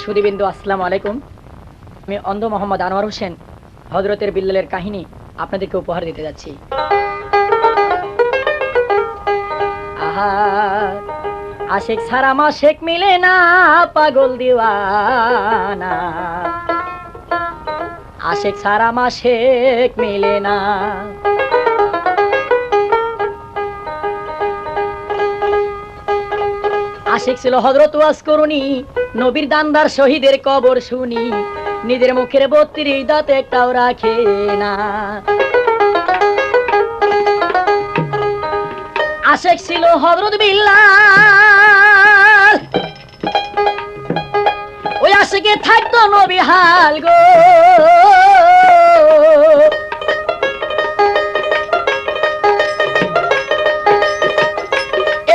সুধীবৃন্দ, আসসালামু আলাইকুম। আমি অন্ধ মোহাম্মদ আনোয়ার হোসেন হযরতের বিল্লালের কাহিনী আপনাদেরকে উপহার দিতে যাচ্ছি। আহা, আশিক ছাড়া মাশিক মিলে না, পাগল দিওয়ানা। আশিক ছাড়া মাশিক মিলে না। আশিক ছিল হযরত ওয়াজ করুনি, নবীর দানদার শহীদের কবর শুনি, নিজের মুখের 32 দাঁত একটাও রাখে না। আশিক ছিল হযরত বিল্লাল, ওই আশিকে থাকতো নবী হাল গো।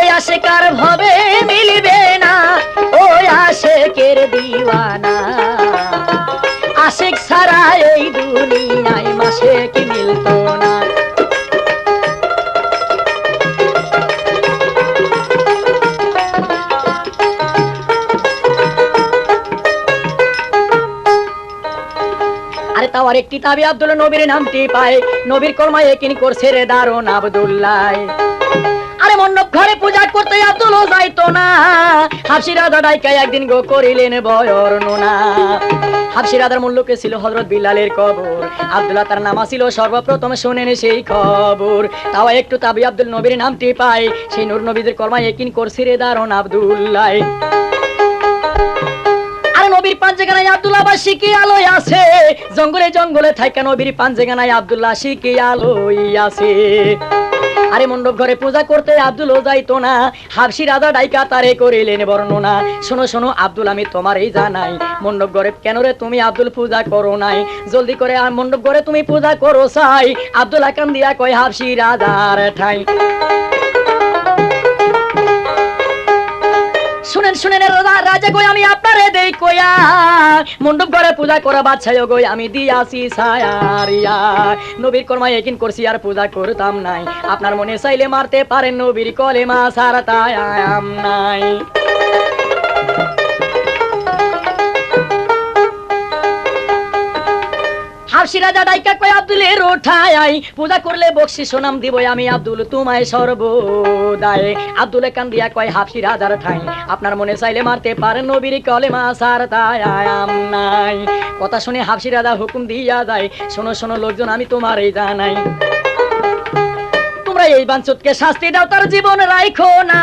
এই আশিকার ভাবে মিলবে না, ওই আশিকের দিওয়ানা। আশিক ছাড়া এই দুনিয়ায় মাশিক মিলতো না। আরে তাও আরেকটি তাবি আব্দুল্লাহ নবীর নামটি পায়, নবীর কর্মায় একিন করছে রে দারুন আব্দুল্লাহ। আরে মণ্ডপ ঘরে পূজা করতে আব্দুল যাইতো না, হাবশী রাজা ডাইকা একদিন গো করিলেন বর্ণনা। হাবশী রাজার মুল্লুকে ছিল হযরত বিল্লালের কবর, আব্দুল্লাহ তার নাম ছিল সর্বপ্রথম শুনেন সেই খবর। তাও একটু তাবি আব্দুল নবীর নামটি পায়, সেই নূর নবীদের কর্মায় একিন করছে রে দারুন আব্দুল্লাহ। নবীর পাঞ্জেগানায় আব্দুল্লাহ বা শিকি আলোয় আছে, জঙ্গলে জঙ্গলে থাইকা নবীর পাঞ্জেগানায় আব্দুল্লাহ শিকি আলোয় আছে। আরে মণ্ডপ ঘরে পূজা করতে আব্দুল যাইতো না, হাবশী রাজা ডাইকা তারে করিলেন বর্ণনা। শোনো শোনো আব্দুল, আমি তোমারই জানাই, মণ্ডপ ঘরে কেন রে তুমি আব্দুল পূজা করো নাই? জলদি করে আর মণ্ডপ ঘরে তুমি পূজা করো চাই। আব্দুল কান দিয়া কয় হাবশী রাজার ঠাই। শুনেন শুনেন রাজা কই, আমি আপনারে দেই কইয়া, মণ্ডপ ঘরে পূজা করা বাদশাহ গই আমি দিয়াছি ছায়ারিয়া। নবীর কর্মায় একিন করছি আর পূজা করতাম নাই, আপনার মনে চাইলে মারতে পারেন, নবীর কলেমা ছাড়া তায়াম নাই। হাবশী রাজা ডাইকা কয় আব্দুলের ওঠায়, পূজা করলে বকশিশ নাম দিব আমি আব্দুল তোমায় সর্বদায়। আব্দুল কান দিয়া কয় হাবশী রাজার ঠাই, আপনার মনে চাইলে মারতে পারেন, নবীর কলেমা ছাড়া তায়াম নাই। কথা শুনে হাবশী রাজা হুকুম দিয়া যায়, শোনো শোনো লোকজন, আমি তোমারই জানাই, এই বাঞ্চুতকে শাস্তি দাও, তার জীবন রাইখো না,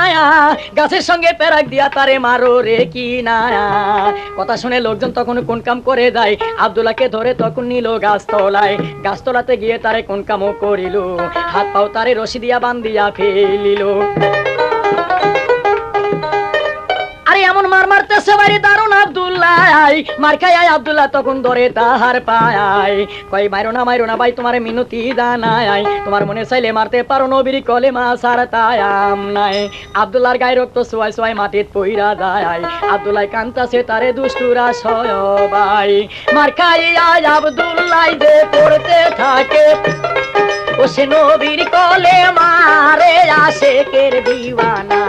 গাছের সঙ্গে পেরাক দিয়া তারে মারো রে কি না। কথা শুনে লোকজন তখন কোন কাম করে যায়, আব্দুল্লাহকে ধরে তখন নিল গাছতলায়। গাছতলাতে গিয়ে তারে কোন কামও করিল, হাত পাও তারে রশি দিয়া বান্ধিয়া ফেলিল। আরে এমন মার মারতেছে বাইরে দারুন আব্দুল্লাহ, মার খায় আব্দুল্লাহ তখন ধরে তাহার পায়। কই মাইরো না ভাই, তোমার মিনতি জানাই, তোমার মনে চাইলে মারতে পারো, নবীর কলেমা ছাড়া তায়াম নাই। আব্দুল্লাহর গায়ে রক্ত সোয়াই সোয়াই মাটিত পইরা যায়, আব্দুল্লাহ কান্তাছে তারে দুষ্টুরা সবাই। মার খায় আব্দুল্লাহ যে পড়তে থাকে, ও সে নবীর কলেমা রে আশিকের দিওয়ানা।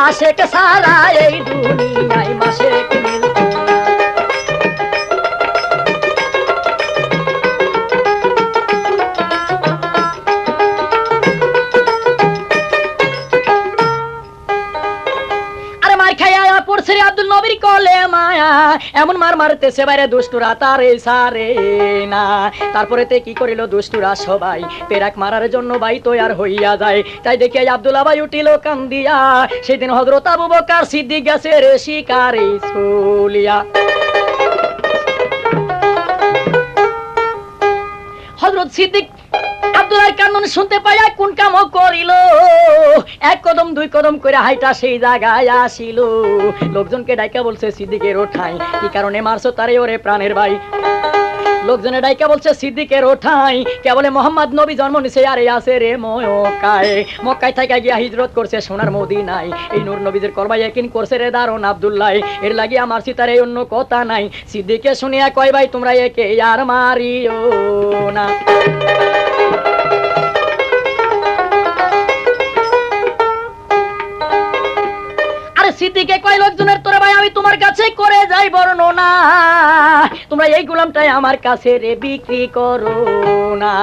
আশিক সারা এই দুনিয়ায় মাশিক মিলতো না। আরে মার খাইয়া পড়ছে রে আব্দুল নবীর কলেমা, এমন মার মারতেছে বাইরে দুষ্টুরা তারে সারে না। তারপরে তে কি করিল দুষ্টুরা সবাই, পেরাক মারার জন্য ভাই তৈয়ার হইয়া যায়। তাই দেখে আব্দুল্লাহ ভাই উঠিল কান্দিয়া, সেদিন হযরত আবু বকর সিদ্দিক গেছে রে শিকারে চলিয়া। হযরত সিদ্দিক আব্দুল্লাহর কান্নন শুনতে পাইয়া কোন কাম করিল, এক কদম দুই কদম করে হাইটা সেই জায়গায় আসিল। লোকজনকে ডাইকা বলছে সিদ্দিকের ওঠাই, কি কারণে মারছো তারে ওরে প্রাণের ভাই? লোকজনে ডাইকা বলছে সিদ্দিকের ওঠাই, কেবলে মোহাম্মদ নবী জন্ম নিছে আরে আছে রে মক্কায়। মক্কায় থাকা গিয়া হিজরত করছে সোনার মদিনায়, এই নূর নবীদের কর্মায় ইয়াকিন করছে রে দারুন আব্দুল্লাহ। এর লাগিয়া মারছি তারে অন্য কথা নাই। সিদ্দিকে শুনিয়া কয় ভাই তোমরা একে আর মারিও না। সিদ্দিকে কয় লোকজনের তোরে ভাই আমি তোমার কাছে করে যাই বর্ণনা, তোমরা এই গোলামটাই আমার কাছে রে বিক্রি করো না।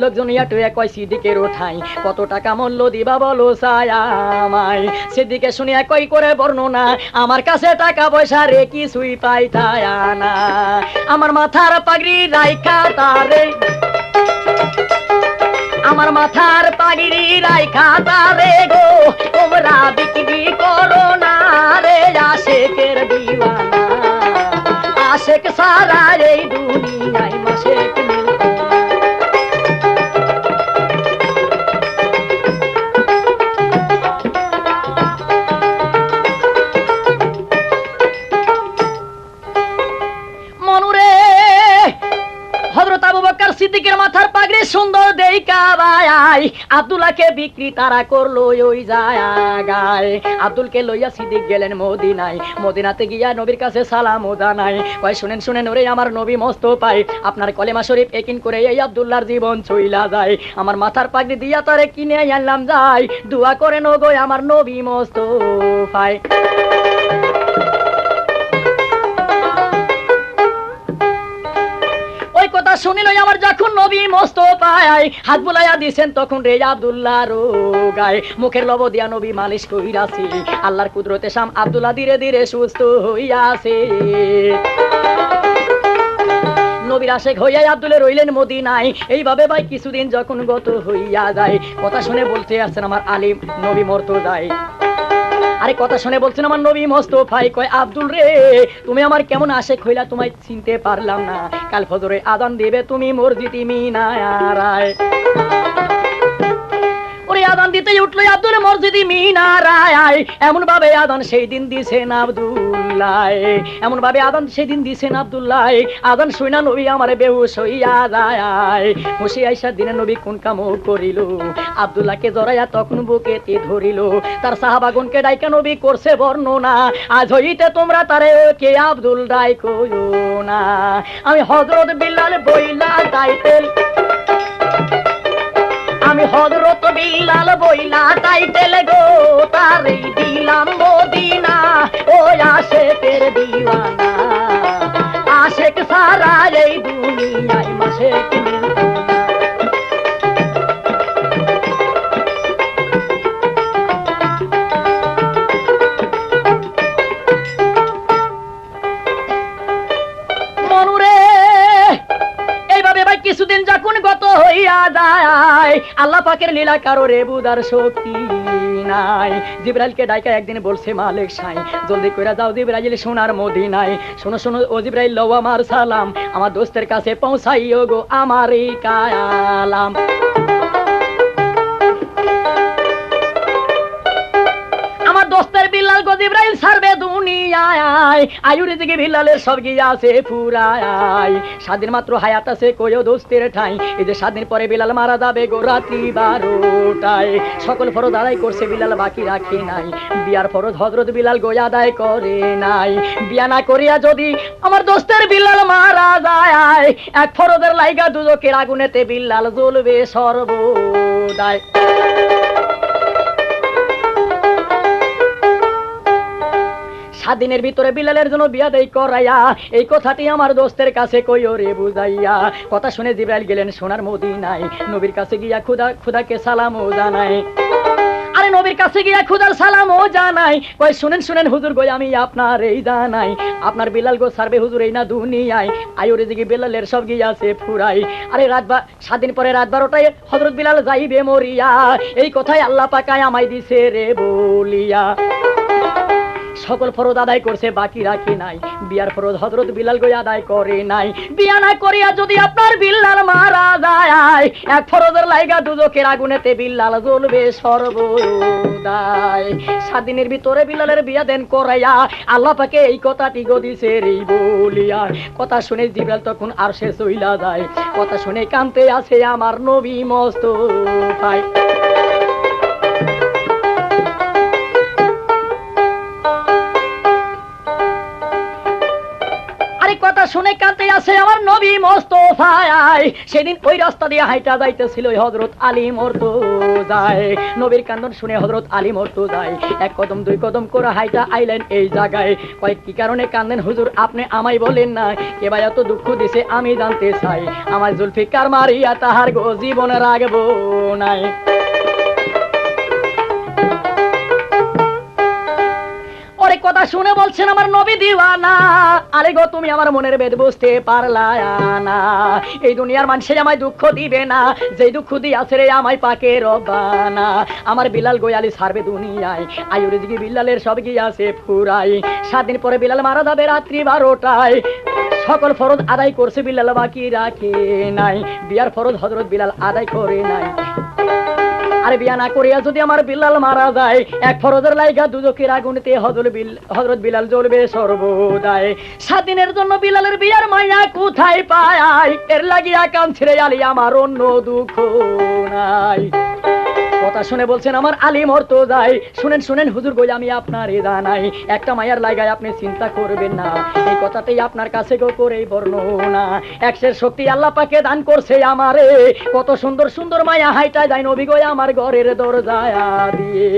লোকজন ইয়াটুয়া কয় সিদ্দিকের ওঠাই কত টাকা মূল্য দিবা বলো ছায়ামাই। সিদ্দিকে শুনিয়া কই করে বর্ণনা, আমার কাছে টাকা পয়সা রে কিছুই পাইতায় না, আমার মাথার পাগড়ি রাইখা তারে, আমার মাথার পাগড়ি রাইখা তারে গো তোমরা বিক্রি করো না রে আশেকের দিওয়ানা, আশেক সারা এই দুনিয়ায় মাশেক মিলতো না। মনুরে হযরত আবু বকর সিদ্দিকের মাথার পাগড়ি সুন্দর দেইকা ভাই আব্দুল্লাহকে বিক্রি তারা করলো ওই জায়গায়। আব্দুলকে লইয়া সিদ্দিক গেলেন মদিনায়, মদিনাতে গিয়া নবীর কাছে সালাম ও জানাই, কয় শুনেন শুনেন ওরে আমার নবী মস্ত পাই, আপনার কলেমা শরীফ একিন করে এই আব্দুল্লাহর জীবন চইলা যায়, আমার মাথার পাগড়ি দিয়া তারে কিনে আনলাম যাই, দোয়া করেন ও গো আমার নবী মস্ত পাই। কথা শুনিল আমার যখন নবী মস্ত পায় হাত বুলাইয়া দিছেন তখন রে আব্দুল্লাহ রোগায়, মুখের লব দিয়া নবী মালিশ কইরাছে, আল্লাহর কুদরতে শাম আব্দুল্লাহ ধীরে ধীরে সুস্থ হইয়াছে। নবীর আশেক হইয়া আব্দুল্লাহ রইলেন মদিনায়। এইভাবে ভাই কিছুদিন যখন গত হইয়া যায়, কথা শুনে বলতে আসছেন আমার আলিম নবী মরতো যায়, আরে কথা শুনে বলছেন আমার নবী মোস্তফাই, কয় আব্দুল রে তুমি আমার কেমন আশেক হইলা তোমায় চিনতে পারলাম না, কাল ফজরে আযান দিবে তুমি মসজিদে মিনারায়। ওরে আযান দিতেই উঠলো আব্দুল মসজিদে মিনারায়, এমন ভাবে আযান সেই দিন দিছেন আব্দুল্লাহ, এমন ভাবে আযান সেই দিন দিছেন আব্দুল্লাহ, আযান শুইনা নবী আমারে বেহুশ হইয়া যায়। হুশে আইসা দিনে নবী কোন কাম করিল, আব্দুল্লাহকে জড়াইয়া তখন বুকেতে ধরিল, তার সাহাবাগণকে ডাইকা নবী করছে বর্ণনা, আজ হইতে তোমরা তারে কে আব্দুল ডাইকো না, আমি হযরত বিল্লাল বইলা টাইটেল, আমি হযরত বিল্লাল বইলা টাইটেল গো তারে দিলাম মদিনা, ও আশেকের দিওয়ানা, আশেক সারা এই দুনিয়ায় মাশেক মিলতো না। কিছুদিন যখন গত হইয়া যায়, আল্লাহ পাকের লীলা কারো রে বুঝার শক্তি নাই। জিবরাইলকে ডাইকা একদিন বলছে মালিক সাই জলদি কইরা যাও জিবরাইল সোনার মদিনায়, শোনো শোনো ও জিবরাইল লও আমার সালাম, আমার দোস্তের কাছে পৌঁছাইও গো আমার এই কালাম। আমার দোস্তের বিল্লাল গো জিবরাইল ছাড়বে দুনিয়ায়, আয়ুরে দিকে বিল্লালের সব গিয়া আছে ফুরায়, 7 দিন মাত্র হায়াত আছে কইও দোস্তের ঠাই, এই যে 7 দিন পরে বিলাল মারা যাবে গো রাত্রি 12টায়। সকল ফরজ আদায় করছে বিলাল বাকি রাখি নাই, বিয়ার ফরজ হযরত বিলাল গো আদায় করে নাই, বিয়া না করিয়া যদি আমার দোস্তের বিল্লাল মারা যায়, এক ফরজের লাইগা দুজকের আগুনেতে বিল্লাল জ্বলবে সর্বদাই। দিনের ভিতরে বিলালের জন্য বিয়া দেই করাইয়া, এই কথাটি আমার দোস্তের কাছে কইও রে বুঝাইয়া। কথা শুনে জিবরাইল গেলেন সোনার মদিনায়, নবীর কাছে গিয়া খুদাকে সালামও জানাই, আরে নবীর কাছে গিয়া খুদার সালামও জানাই, কই শুনেন শুনেন হুজুর গো আমি আপনার এই জানাই, আপনার বিলাল গো ছাড়বে হুজুর এই না দুনিয়ায়, আয়ুরে দিকে বিলালের সব গিয়াছে ফুরাই। আরে 7 দিন পরে রাত 12টায় হযরত বিলাল যাইবে মরিয়া, এই কথাই আল্লাহ পাকায় আমায় দিছে রে বলিয়া। সকল ফরজ আদায় করছে বাকি রাখি নাই, বিয়ার ফরজ হযরত বিলাল গো আদায় করে নাই, বিয়া না করিয়া যদি আপনার বিল্লাল মারা যায়, এক ফরজের লাইগা দুজকের আগুনেতে বিল্লাল জ্বলবে সর্বদাই। 7 দিনের ভিতরে বিলালের বিয়া দেন করাইয়া, আল্লাহ পাকে এই কথাটি গো দিছে রে বলিয়া। কথা শুনে জিবরাইল তখন আরশে চইলা যায়, কথা শুনে কাঁদতে আছে আমার নবী মোস্তফা। কথা শুনে কাঁদতে আছে আমার নবী মোস্তফায়। সেদিন ওই রাস্তা দিয়ে হাইটা যাইতেছিল হযরত আলী মুর্তজায়। নবীর কান্দন শুনে হযরত আলী মুর্তজায় এক কদম দুই কদম করে হাইটা আইলেন এই জায়গায়। কয় কি কারণে কান্দেন হুজুর, আপনি আমায় বলেন না কে ভাই এত দুঃখ দিছে আমি জানতে চাই। আমার জুলফিকার মারিয়া তাহার গো জীবন রাখবো নাই। কথা শুনে বলছেন আমার নবী দিওয়ানা, আরে গো তুমি আমার মনের ভেদ বুঝতে পারলা না। এই দুনিয়ার মানুষে আমায় দুঃখ দিবে না, যেই দুঃখ দিয়াছে রে আমায় পাকে রব্বানা। আমার বিলাল গোয়ালি ছাড়বে দুনিয়ায়, আয়ুর দিকে বিলালের সব গিয়াছে ফুরাই। 7 দিন পরে বিলাল মারা যাবে রাত্রি 12টায়। সকল ফরজ আদায় করছে বিলাল বাকি রাখে নাই, বিয়ার ফরজ হযরত বিলাল আদায় করে নাই। আরে বিয়া না করিয়া যদি আমার বিলাল মারা যায়, এক ফরজের লাইগা দুজকের আগুনেতে হযরত বিলাল জ্বলবে সর্বদাই। 7 দিনের জন্য বিলালের বিয়ার মায়া কোথায় পায়, এর লাগিয়া কান ছেড়ে আলী আমার অন্য দুঃখ নাই। কথা শুনে বলছেন আমার আলী মুর্তজায়, শুনেন শুনেন হুজুর গো আমি আপনারে জানাই, একটা মায়ার লাগায় আপনি চিন্তা করবেন না, এই কথাতেই আপনার কাছে গো করেই বর্ণনা। একশের শক্তি আল্লাহ পাকে দান করছে আমারে, কত সুন্দর সুন্দর মায়া হাইটা যায় নবী গো আমার ঘরের দরজায় দিয়ে।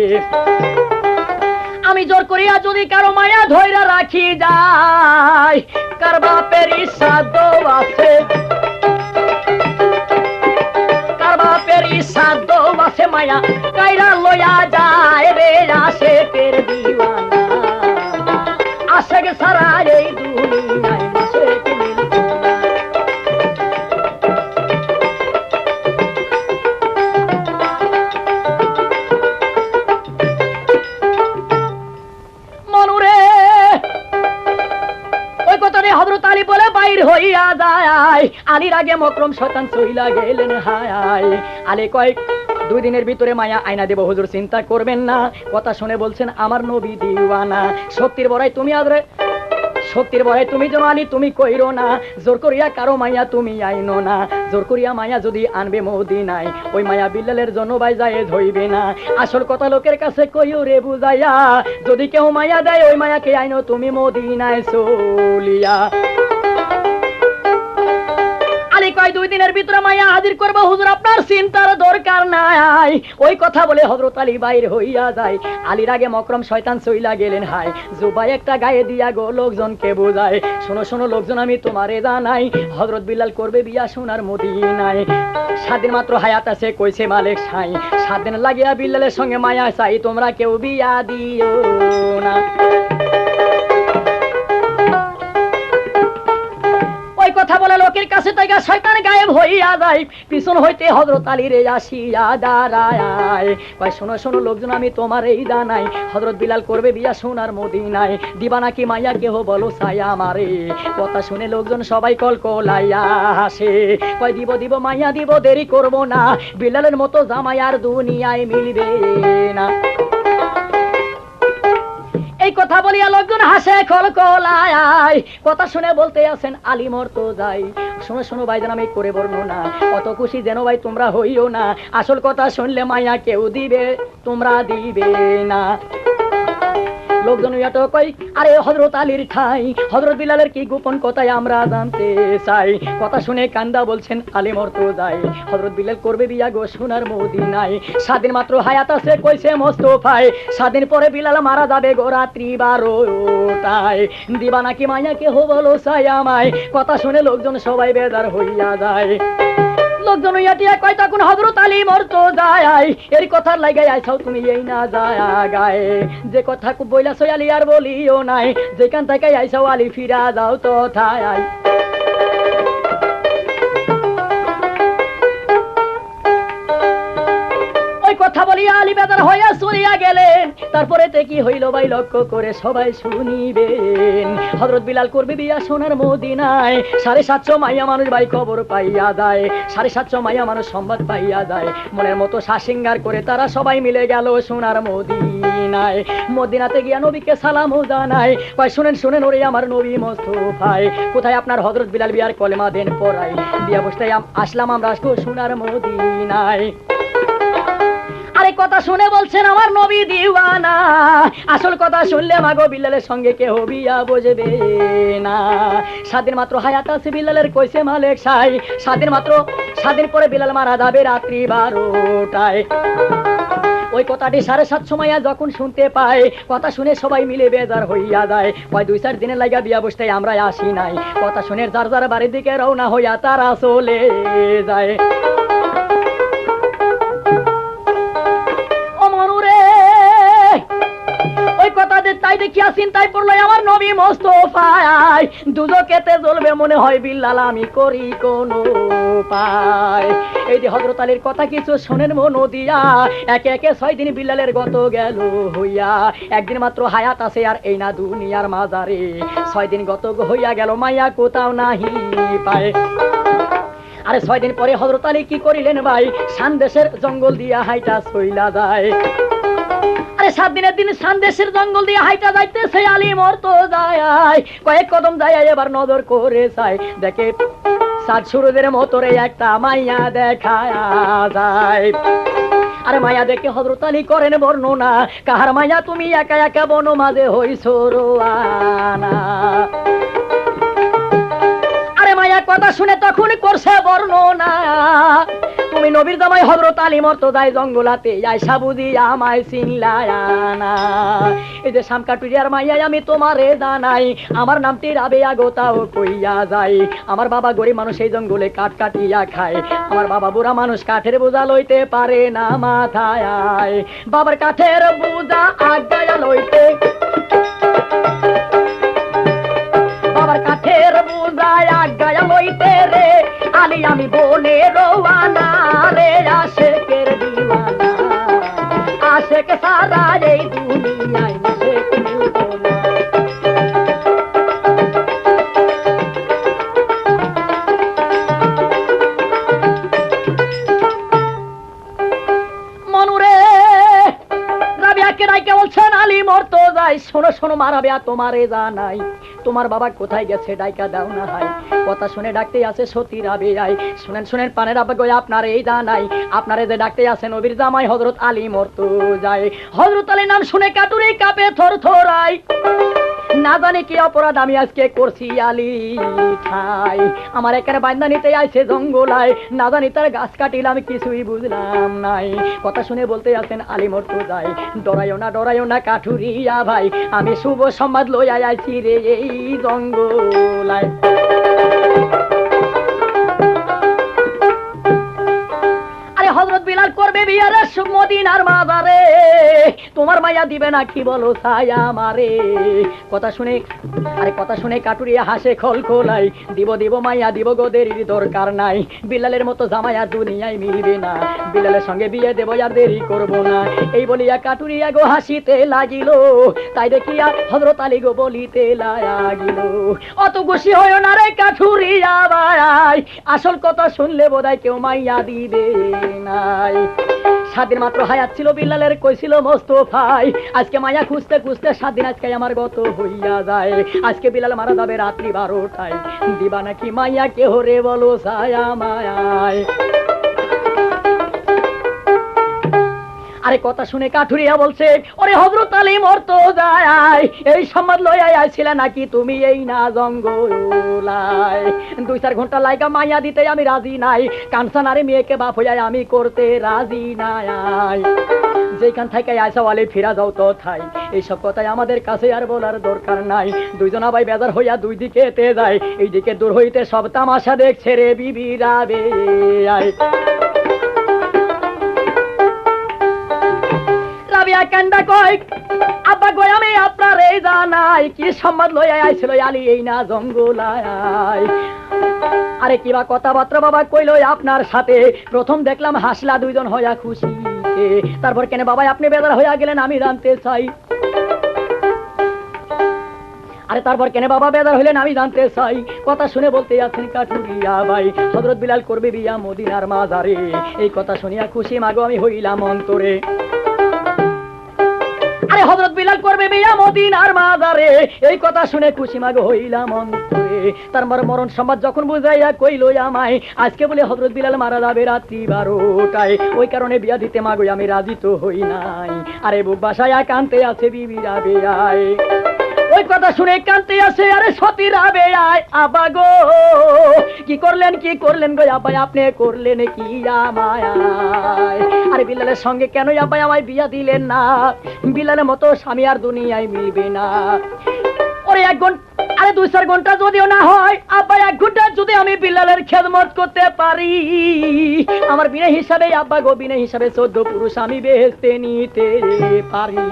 আমি জোর করিয়া যদি কারো মায়া ধইরা রাখি যায়, কার বাপের ইসাদ আছে, কার বাপের ইসাদ আছে মায়া কাইরা লইয়া যায় রে আশেকের দিওয়ানা। আশেক সারা এই দুনিয়ায় আশেক মিলতো না। মনুরে ওই কথাটা হযরত আলী বলে বাইর হইয়া যায়। আলীর আগে মকরম শয়তান চইলা গেলেন হায়। আলী কয় 2 দিনের ভিতরে মায়া আয়না দেব হুজুর, চিন্তা করবেন না। কথা শুনে বলছেন আমার নবী দিওয়ানা, শক্তির বড়াই তুমি আদরে, শক্তির বড়াই তুমি যেন আলী তুমি কইরো না, জোর করিয়া কারো মায়া তুমি আইনো না। জোর করিয়া মায়া যদি আনবে মদিনায়, ওই মায়া বিলালের জন্য বাই যায় ধইবে না। আসল কথা লোকের কাছে কইও রে বুঝাইয়া, যদি কেউ মায়া দেয় ওই মায়াকে আইনো তুমি মদিনায় চলিয়া। আলী কয় 2 দিনের ভিতরে মায়া হাজির করব হুজুর, আপনার চিন্তার দরকার নাই। ওই কথা বলে হযরত আলী বাইর হইয়া যায়। আলীর আগে মকরম শয়তান চইলা গেলেন হায়। জুবাই একটা গায়ে দিয়া গো লোকজনকে বোঝায়, শোনো শোনো লোকজন আমি তোমারে জানাই, হযরত বিলাল করবে বিয়া সোনার মদিনায়। 7 দিন মাত্র হায়াত আছে কইছে মালিক সাই, 7 দিন লাগিয়া বিলালের সঙ্গে মায়া চাই, তোমরা কেউ বিয়া দিও না। কথা বলে লোকের কাছে তাইগা শয়তান গায়েব হইয়া যায়। পিছন হইতে হযরত আলী রে আসিয়া দাঁড়ায়, কয় শোনো শোনো লোকজন আমি তোমার এই জানাই, হযরত বিলাল করবে বিয়া সোনার মদিনায়, দিবা নাকি মাইয়া কেহ বলো চাই আমারে। কথা শুনে লোকজন সবাই কলকলাইয়া হাসে, কয় দিব দিব মাইয়া দিব, দেরি করব না, বিলালের মতো জামাই আর দুনিয়ায় মিলবে না। এই কথা বলিয়া লোকজন হাসে কলকলায়। কথা শুনে বলতে আছেন আলী মুর্তজায়, শোনো শোনো ভাইজান আমি করে বর্ণনা, অত খুশি যেন ভাই তোমরা হইও না, আসল কথা শুনলে মায়া কেউ দিবে তোমরা দিবে না। লোকজন কই আরে হযরত আলীর ঠাই, হযরত বিলালের কি গোপন কথাই আমরা জানতে চাই। কথা শুনে কান্দা বলছেন আলী মুর্তজায়, হযরত বিলাল করবে বিয়া গো সোনার মদিনায়। 7 দিন মাত্র হায়াত আছে কইছে মোস্তফায়, 7 দিন পরে বিলাল মারা যাবে গো রাত্রি 12টায়, দিবা নাকি মায়া কেহ বলো চাই আমায়। কথা শুনে লোকজন সবাই বেজার হইয়া যায়। লোকজন ইয়াটিয়া কয় তখন হযরত আলী মুর্তজায়, এর কথার লাগাই আইছাও তুমি এই না যায় গায়ে, যে কথা বইলাছ আলী আর বলিও নাই, যেখান থেকে আইছাও আলী ফিরা যাও তথায়। কথা বলিয়া আলী বেজার হইয়া চলিয়া গেলেন। তারপরে কি হইল ভাই লক্ষ্য করে সবাই শুনিবেন, হযরত বিলাল করবে বিয়া সোনার মদিনায়। 750 মাইয়া মানুষ ভাই খবর পাইয়া যায়, 750 মাইয়া মানুষ সংবাদ পাইয়া যায়। মনের মতো শাসিঙ্গার করে তারা সবাই মিলে গেল সোনার মদিনায়। মদিনাতে গিয়া নবীকে সালামও জানায়, কয় শুনেন শুনেন ওরে আমার নবী মোস্তফায়, কোথায় আপনার হযরত বিলাল বিয়ার কলেমা দেন পড়াই, বিয়া বসতে আসলাম আমরা সোনার মদিনায়। আরে কথা শুনে বলছেন আমার নবী দিওয়ানা, আসল কথা শুনলে মাগো বিলালের সঙ্গে কেহ বিয়া বসবে না। 7 দিন মাত্র হায়াত আছে বিলালের, কইছে মালিক সাই। 7 দিন পরে বিলাল মারা যাবে রাত্রি 12টায়। ওই কথাটি 7:30 সময় যখন শুনতে পায়, কথা শুনে সবাই মিলে বেজার হইয়া যায়। কয় 2-4 দিনের লাগা বিয়া বসতে আমরা আসি নাই। কথা শুনে যার যার বাড়ির দিকে রওনা হইয়া তারা চলে যায়। ও মনুরে, ওই কথাতে তাই দেখিয়া চিন্তায় পড়লো আমার নবী মোস্তফায়, দুজকেতে জ্বলবে মনে হয় বিল্লাল আমি করি কোন পায়। এই যে হযরত আলীর কথা কিছু শোনেন মন দিয়া, একে একে 6 দিন বিল্লালের গত গেল হইয়া। একদিন মাত্র হায়াত আছে আর এই না দুনিয়ার মাজারে। 6 দিন গত হইয়া গেল, মাইয়া কোথাও নাহি পায়। আরে 6 দিন পরে হযরত আলী কি করিলেন ভাই, সানদেশের জঙ্গল দিয়া হাইটা চইলা যায়। আরে 7 দিনের দিন সানদেশের জঙ্গল দিয়ে হাইটা যাইতেছে আলী মরতো যায়। কয়েক কদম যায় এবার নজর করে চাই, দেখে সাত সুরদের মতরে একটা মাইয়া দেখা যায়। আরে মায়া দেখে হযরত আলী করেন বর্ণনা, কাহার মাইয়া তুমি একা একা বন মাঝে হইছো রোয়ানা। আরে মায়া কথা শুনে তখন করছে বর্ণনা, তুমি নবীর জামাই হযরত আলী মরতো যায় জঙ্গলাতে, আয়সা বুঝি আমায় চিনলায়ানা। এই যে শামকাটুরিয়ার মাইয়া আমি তোমারে জানাই, আমার নামটি রাবেয়া গোতাও কইয়া যাই। আমার বাবা গরিব মানুষ এই জঙ্গলে কাঠ কাটিয়া খায়, আমার বাবা বুড়া মানুষ কাঠের বোঝা লইতে পারে না মাথায়। বাবার কাঠের বোঝা আগায়া লইতে, বাবার কাঠের বোঝায় আগায়া লইতে রে আলী আমি বনে রওয়ানা রে। আশেকের দিওয়ানা, আশেক সারা এই দুনিয়ায় আশেক মিলতো না। মনুরে, রাবিয়াকে ডাইকে বলছেন আলী মরতো যায়। শোনো শোনো মা রাবিয়া, তোমারে জানাই তোমার বাবা কোথায় গেছে ডাইকা দাও না হাই। কথা শুনে ডাকতে আছে সতী রাবিয়াই, শুনেন শুনেন পানের আব্বা গো আপনার এই জানাই, আপনারে যে ডাকতে আছে নবীর জামাই হযরত আলী মরতো যায়। হযরত আলী নাম শুনে কাটুরি কাঁপে থর থরাই, না জানি কি অপরাধ আমি আজকে করছি আলী ঠাই। আমার এখানে বান্দা নিতে আইছে জঙ্গলায়, না জানি তার গাছ কাটিলাম কিছুই বুঝলাম নাই। কথা শুনে বলতে আছেন আলী মরতো যায়, ডরাইও না কাঠুরিয়া ভাই, আমি শুভ সংবাদ লইয়া আইছি রে এই জঙ্গলায়। হযরত বিলাল করবে বিয়ারে মদিনার মাজারে, তোমার মাইয়া দিবে না কি বলো ছায়া আমারে। কথা শুনে কাটুরিয়া হাসে খলখলাই, দিব মাইয়া দিব গো দেরির দরকার নাই। বিলালের মতো জামাইয়া দুনিয়ায় মিলবে না, বিলালের সঙ্গে বিয়ে দেব আর দেরি করব না। এই বলিয়া কাটুরিয়া গো হাসিতে লাগিল, তাই দেখিয়া হযরত আলী গো বলিতে লাগিল, অত খুশি হইও না রে কাঠুরিয়া ভাই, আসল কথা শুনলে বোধহয় কেউ মাইয়া দিবে নাই। 7 দিন মাত্র হায়াত ছিল বিলালের, কইছিল মোস্তফাই আজকে মায়া খুঁজতে খুঁজতে 7 দিন আজকে আমার গত হইয়া যায়। আজকে বিলাল মারা যাবে রাত্রি 12টায়, দিবা নাকি মাইয়া কেহ রে বলো ছায়া মায়ায়। আরে কথা শুনে কাঠুরিয়া বলছে, ওরে হযরত আলী মরতো যায়, এই সংবাদ লইয়া আইছিলা নাকি তুমি এই না জঙ্গলায়। 2-4 ঘন্টা লাইগা মাইয়া দিতে আমি রাজি নাই, কানসানারে মেয়েকে বাপ হইয়া আমি করতে রাজি নাই। যেখান থেকে আইসা আলী ফিরা যাও তো থাই, এইসব কথাই আমাদের কাছে আর বলার দরকার নাই। দুইজনা ভাই বেজার হইয়া দুই দিকে এতে যায়, এই দিকে দূর হইতে সব তামাশা দেখছে রে বিবি রাবেয়া। রাবিয়া কান্দা কয়, আব্বা গো আমি আপনার এই জানাই, কি সংবাদ লইয়া আইছিল আলী এই না জঙ্গলায়। আরে কিবা কথাবার্তা বাবা কইলো আপনার সাথে, প্রথম দেখলাম হাসলা দুইজন হইয়া খুশি, তারপর কেন বাবা আপনি বেজার হইয়া গেলেন আমি জানতে চাই। আরে তারপর কেন বাবা বেজার হইলেন আমি জানতে চাই। কথা শুনে বলতে আছেন কাঠুরিয়া ভাই, হযরত বিলাল করবে বিয়া মদিনার মাজারে, এই কথা শুনিয়া খুশি মাগো আমি হইলাম অন্তরে। আরে হযরত বিলাল করবে বিয়া মদিনার মাজারে, এই কথা শুনে খুশি মাগো হইলাম অন্তরে। তার মরণ সংবাদ যখন বুঝাইয়া কইল আমায় আজকে বলে হযরত বিলাল মারা যাবে রাত্রি 12টায়, ওই কারণে বিয়া দিতে মাগো আমি রাজি তো হই নাই। আরে বুক বাসায় কানতে আছে বিবি রাবেয়ায়, ওই কথা শুনে কানতে আসে আরে সতী রাবেয়ায়। আবা গো কি করলেন গো আব্বা, আপনি করলেন কি আমায়? আরে বিলালের সঙ্গে কেন আব্বা আমায় বিয়া দিলেন না? বিলালের মতো স্বামী আর দুনিয়ায় মিলবে না। ওরে 1 ঘন্টা আরে 2-4 ঘন্টা যদিও না হয় আব্বা, 1 ঘন্টা যদি আমি বিলালের খেদমত করতে পারি, আমার বিনা হিসাবে আব্বা গো, বিনা হিসাবে 14 পুরুষ আমি বেহেশতে নিতে পারি।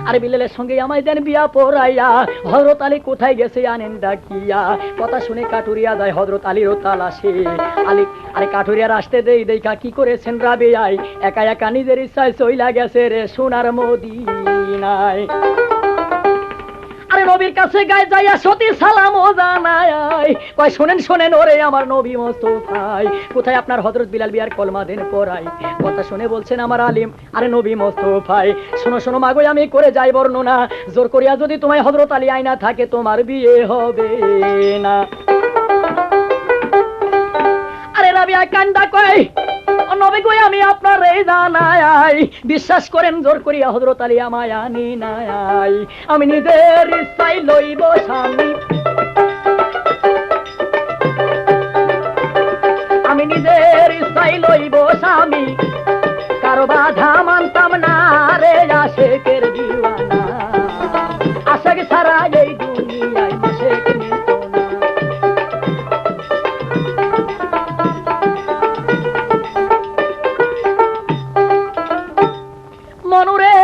আরে বিলালের সঙ্গে আমায় দেন বিয়া পড়াইয়া, হযরত আলী কোথায় গেছে আনেন ডাকিয়া। কথা শুনে কাটুরিয়া যায়, হযরত আলীরও তালাশে। আলী আরে কাটুরিয়ার আসতে দেই দেখা কি করেছেন রাবেয়ায়, একা একা নিজের ইচ্ছায় চইলা গেছে রে সোনার মদিনায়। আরে নবীর কাছে গায়ে যাইয়া সতী সালাম ও জানায়, কয় শোনেন ওরে আমার নবী মোস্তফাই, কোথায় আপনার হযরত বিলাল বিয়ার কলমা দেন পড়াই। কথা শুনে বলছেন আমার আলিম আরে নবী মোস্তফাই, শোনো মাগো আমি করে যাই বর্ণনা, জোর করিয়া যদি তোমায় হযরত আলী আইনা থাকে তোমার বিয়ে হবে না। আরে রাবিয়া কান্দা কয় নবী গো আমি আপনার এই জানাই, বিশ্বাস করেন জোর করিয়া হযরত আলী আমায় আনি নাই, আমি নিজের ইচ্ছায় লইব স্বামী, আমি নিজের ইচ্ছায় লইব স্বামী, কারো বাধা মানতাম না রে আশেকের দিওয়ানা, আশেক ছাড়া এই দুনিয়ায় আশেক মিলত না। মনুরে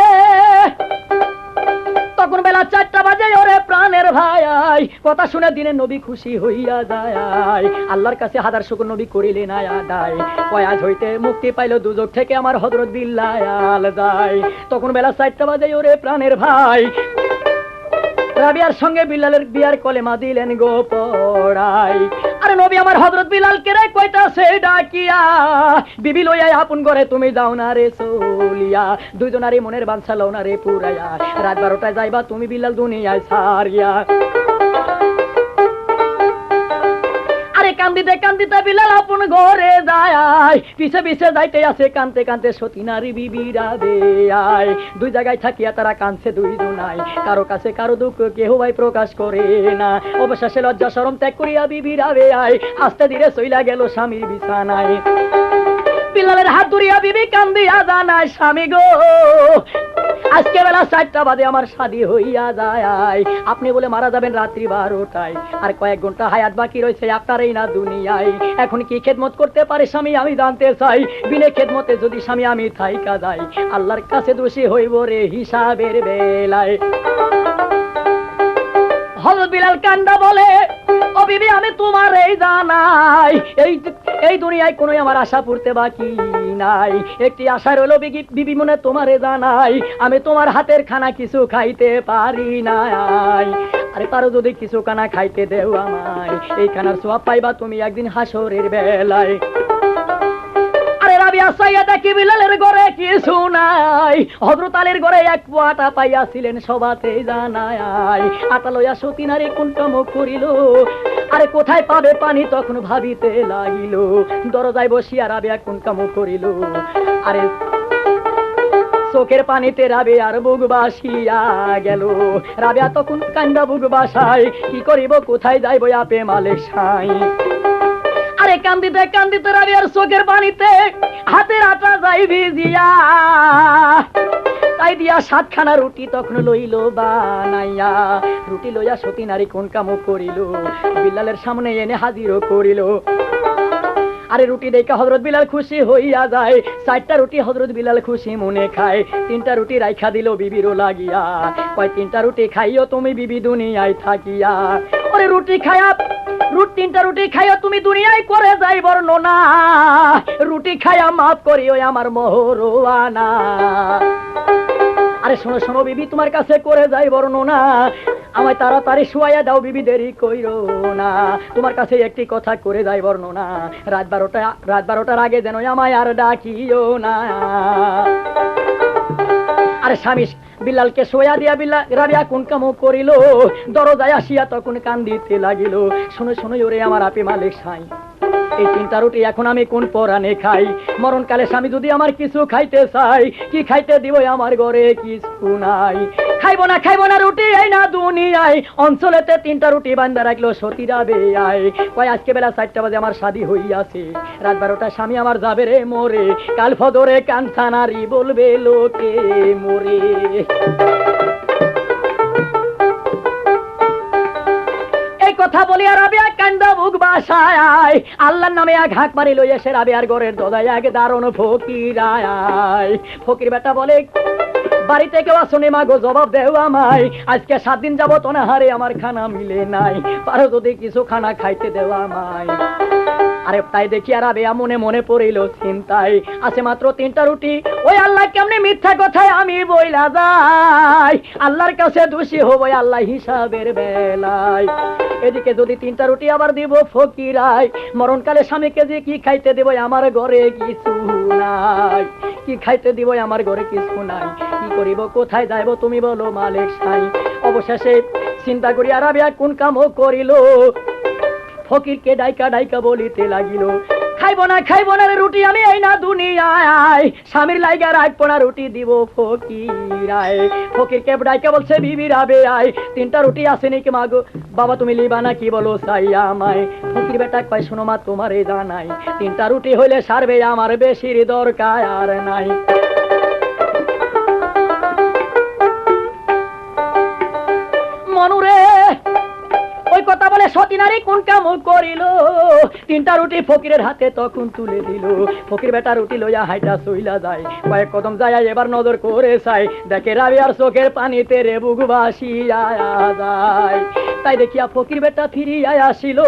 তখন বেলা 4টা বাজে, ওরে প্রাণের ভাই কথা শুনে দিনে নবী খুশি হইয়া যায়, আল্লাহর কাছে হাজার শুকর নবী করিলেন আদায়, কয়াজ হইতে মুক্তি পাইল দুজক থেকে আমার হযরত বিলাল যায়। তখন বেলা 4টা বাজে, ওরে প্রাণের ভাই রাবিয়ার সঙ্গে বিলালের বিয়ার কলেমা দিলেন গো পড়াই। আরে নবী আমার হযরত বিলাল কে রে কইতাছে ডাকিয়া, বিবি লইয়া আপন ঘরে তুমি যাও না রে চলিয়া, দুইজনারই মনের বাঞ্ছা লও না রে পুরাইয়া, রাত 12টায় যাইবা তুমি বিলাল দুনিয়ায় ছাড়িয়া। আরে কান্দিতে বিলাল আপন ঘরে যায়, পিছে যাইতে আছে কানতে কানতে সতী নারী বিবি রাবেয়ায়, দুই জায়গায় থাকিয়া তারা কানছে দুইজনাই, কারো কাছে কারো দুঃখ কেহ ভাই প্রকাশ করে না। অবশেষে লজ্জা শরম ত্যাগ করিয়া বিবি রাবেয়ায় আস্তে ধীরে চইলা গেল স্বামীর বিছানায়। বিলালের হাত ধরিয়া বিবি কান্দিয়া জানায় স্বামী গো আজকে বেলা 4টা বাজে আমার শাদী হইয়া যায়, আপনি বলে মারা যাবেন রাত্রি 12টায়, আর কয়েক ঘন্টা হায়াত বাকি রয়েছে আপনার এই না দুনিয়ায়, এখন কি খেদমত করতে পারে স্বামী আমি জানতে চাই, বিনে খেদমতে যদি স্বামী আমি থাইকা যাই আল্লাহর কাছে দোষী হইব রে হিসাবের বেলায়। হযরত বিলাল কান্দা বলে ও বিবি আমি তোমার এই জানাই, এই দুনিয়ায় কোনো আমার আশা পূরতে বাকি নাই, একটি আশা রইল বিবি মনে তোমারে জানাই, আমি তোমার হাতের খানা কিছু খাইতে পারি নাই, আরে পারো যদি কিছু খানা খাইতে দেও আমায়, এই খানার সওয়াব পাইবা তুমি একদিন হাসরের বেলায়। আরে রাবিয়া সাইয়া দেখি বিলালের ঘরে কিছু নাই, হযরত আলীর ঘরে 1 পোয়া আটা পাইয়াছিলেন সবাতে জানাই, আটা লইয়া সতী নারী কুণ্ঠম করিল, আরে কোথায় পাবে পানি তখন ভাবিতে লাগিল, দরজায় বসিয়া রাবিয়া কুণ্ঠম করিল, আরে চোখের পানিতে রাবিয়ার বুক বাসিয়া গেল, রাবিয়া তখন কান্দা বুক বাসায়, কি করিব কোথায় যাইব আপে মালিক সাই। আরে কান্দিতে রাবিয়ার চোখের পানিতে হাতের আটা যাই ভিজিয়া, তাই দিয়া 7খানা রুটি তখন লইল বানাইয়া, রুটি লইয়া সতী নারী কোন কাম করিল, বিলালের সামনে এনে হাজিরও করিল। আরে রুটি দেখে হযরত বিলাল খুশি হইয়া যায়, 4টা রুটি হযরত বিলাল খুশি মনে খায়, 3টা রুটি রাইখা দিল বিবিরও লাগিয়া, কয় 3টা রুটি খাইও তুমি বিবি দুনিয়ায় থাকিয়া, ওরে রুটি খায়া 3টা রুটি খাইও তুমি দুনিয়ায় করে যাই বর্ণনা, রুটি খায়া মাফ করিও আমার মোহরওয়ানা। আরে শোনো বিবি তোমার কাছে করে যাই বর্ণনা, আমায় তাড়াতাড়ি শুয়াইয়া দাও বিবি দেরি কইরো না, তোমার কাছে একটি কথা করে যাই বর্ণনা, রাত 12টার আগে যেন আমায় আর ডাকিও না। আর স্বামী বিলালকে শোয়া দিয়া রাবিয়া কোন কাম করিল, দরজায় আসিয়া তখন কান্দিতে লাগিল, শুনে শুনে ওরে আমার আপি মালিক সাই, এই 3টা রুটি এখন আমি কোন পরানে খাই? মরণকালে স্বামী যদি আমার কিছু খাইতে চাই, কি খাইতে দিব? আমার ঘরে কিছু নাই, খাইব না রুটি এই না দুনিয়ায়। অঞ্চলেতে 3টা রুটি বান্ধা রাখলো সতীরা বেয়ায়, কয় আজকে বেলা 4টা বাজে আমার শাদী হইয়াছে, রাত 12টা স্বামী আমার যাবে রে মোরে, কাল ফজরে কাঞ্চা নারী বলবে লোকে মোরে। কথা বলিয়া রাবিয়া কান্দা বুক বাসায়, আল্লাহর নামে এক হাঁক মারি লই এসে রাবিয়ার ঘরের দরজায় এক দারুণ ফকির আয়। ফকির বেটা বলে, বাড়িতে কেউ আসনে মা গো, জবাব দেও আমায়, আজকে 7 দিন যাবত অনাহারে আমার খানা মিলে নাই, পারো যদি কিছু খানা খাইতে দেওয়া আমায়। আরে তাই দেখি আর রাবিয়া মনে মনে পড়িল চিন্তায়, আছে মাত্র 3টা রুটি, ওই আল্লাহ কেমনে মিথ্যা কথায় আমি বইলা যাই, আল্লাহর কাছে দোষী হব আল্লাহ হিসাবের বেলায়। এদিকে যদি 3টা রুটি আবার দিব ফকিরাই, মরণকালে স্বামীকে যে কি খাইতে দিব? আমার ঘরে কিছু নাই, কি খাইতে দিব? আমার ঘরে কিছু নাই, কি করিব? কোথায় যাইব? তুমি বলো মালিক সাই। অবশেষে চিন্তা করিয়া রাবিয়া কোন কাম করিল, ফকিরকে ডাইকা ডাইকা বলিতে লাগিল, খাইব না রে রুটি আমি এই না দুনিয়ায়, স্বামীর লাইগা রাখবো না রুটি দিব ফকিরায়। ফকিরকে ডাইকা বলছে, বিবি রাবিয়ায় 3টা রুটি আছে নাকি মাগো? বাবা তুমি লিবা না কি বলো চাইয়া আমায়? ফকির বেটা কয়, শোনো মা তোমার এই জানাই, 3টা রুটি হইলে সারবে, আমার বেশির দরকার আর নাই। মনুরে ওই কথা বলে সতী নারী কোন কাম করিল, 3টা রুটি ফকিরের হাতে তখন তুলে দিল। ফকির বেটা রুটি লইয়া হাইটা চইলা যায়, কয়েক কদম যায় এবার নজর করে চাই, দেখে রাবিয়ার চোখের পানিতে রে বুক ভাসিয়া যায়। তাই দেখিয়া ফকির বেটা ফিরিয়া আসিল,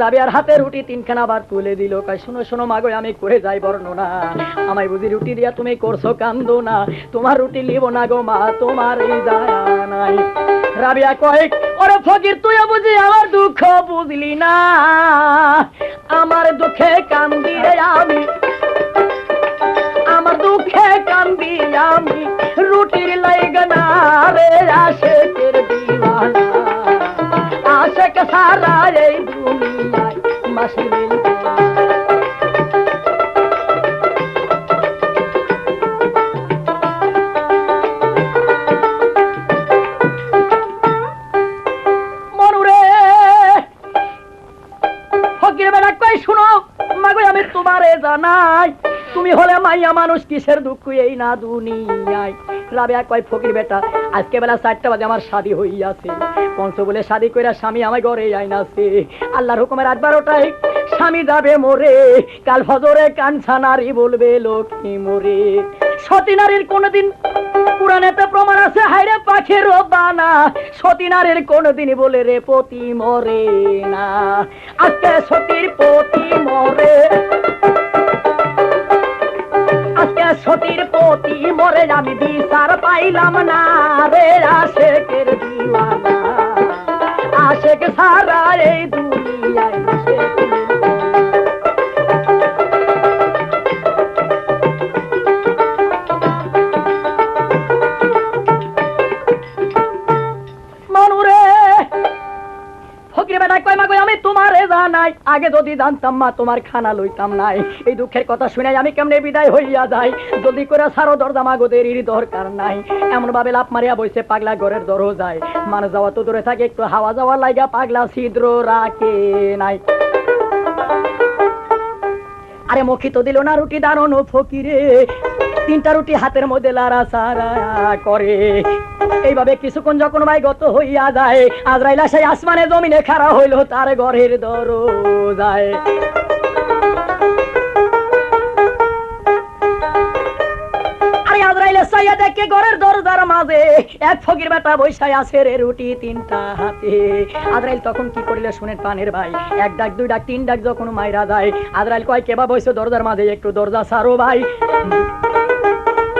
রাবিয়ার হাতে রুটি 3খানা আবার তুলে দিল, কয় শোনো শোনো মাগো আমি করে যাই বর্ণনা, আমায় বুঝি রুটি দিয়া তুমি করছো কান্দো না, তোমার রুটি লিব না গো মা, তোমার এই জানা নাই। রাবিয়া কয়, ওরে ফকির তুইও বুঝি আমার দুঃখ বুঝলি না, আমার দুঃখে কান্দি আমি, আমার দুঃখে কান্দি আমি, রুটির লাইগনা রে আশেকের দিওয়ানা, আশেক সারা এই দুনিয়ায় মাসিল। জানাই তুমি হলে মাইয়া মানুষ, কিসের দুঃখ এই না দুনিয়ায়। রাবিয়া কয়, ফকির বেটা আজকে বেলা 4টা বাজে আমার শাদী হইয়াছে, পঞ্চ বলে শাদী কইরা স্বামী আমার ঘরে আইনাছে, আল্লাহর হুকুমে রাত 12টায় স্বামী যাবে মোরে, কাল ফজরে কাঞ্চা নারী বলবে লক্ষ্মী মোরে। সতী নারীর কোনদিন পুরাণেতে প্রমাণ আছে, হাইরে পাখির বানা, সতী নারীর কোনদিন বলে রে পতি মরে না, আজকে সতীর পতি মরে, আজকে সতীর পতি মরে, আমি বিচার পাইলাম না রে আশেকের দিওয়ানা, আশেক সারা এই দুনিয়ায়। আমি তোমারে জানাই, আগে যদি জানতাম মা তোমার খানা লইতাম নাই, এই দুঃখের কথা শুনে আমি কেমনে বিদায় হইয়া যাই, জলদি করে সারো দরজা মাগো, দেরির দরকার নাই। এমন ভাবে লাফ মারিয়া বইছে পাগলা ঘরের দরজায়, মানুষ যাওয়া তো দূরে থাকে, একটু হাওয়া যাওয়া লাগা পাগলা ছিদ্র রাখে নাই। আরে মুখি তো দিল না রুটি দাঁড়ানো ফকিরে, 3টা রুটি হাতের মধ্যে লাড়া সারা করে। এইভাবে কিছুক্ষণ যখন ভাই গত হইয়া যায়, আজরাইল সেই আসমানে জমিনে খাড়া হইল তার ঘরের দরজায়। আরে আজরাইল সাইয়া দেখে ঘরের দরজার মাঝে এক ফকির বেটা বৈশাই আছে রে রুটি 3টা হাতে। আজরাইল তখন কি করিলে শুনেন পানের ভাই, 1 ডাক 2 ডাক 3 ডাক যখন মাইরা যায়, আজরাইল কয় কেবা বইছো দরজার মাঝে, একটু দরজা সারো ভাই।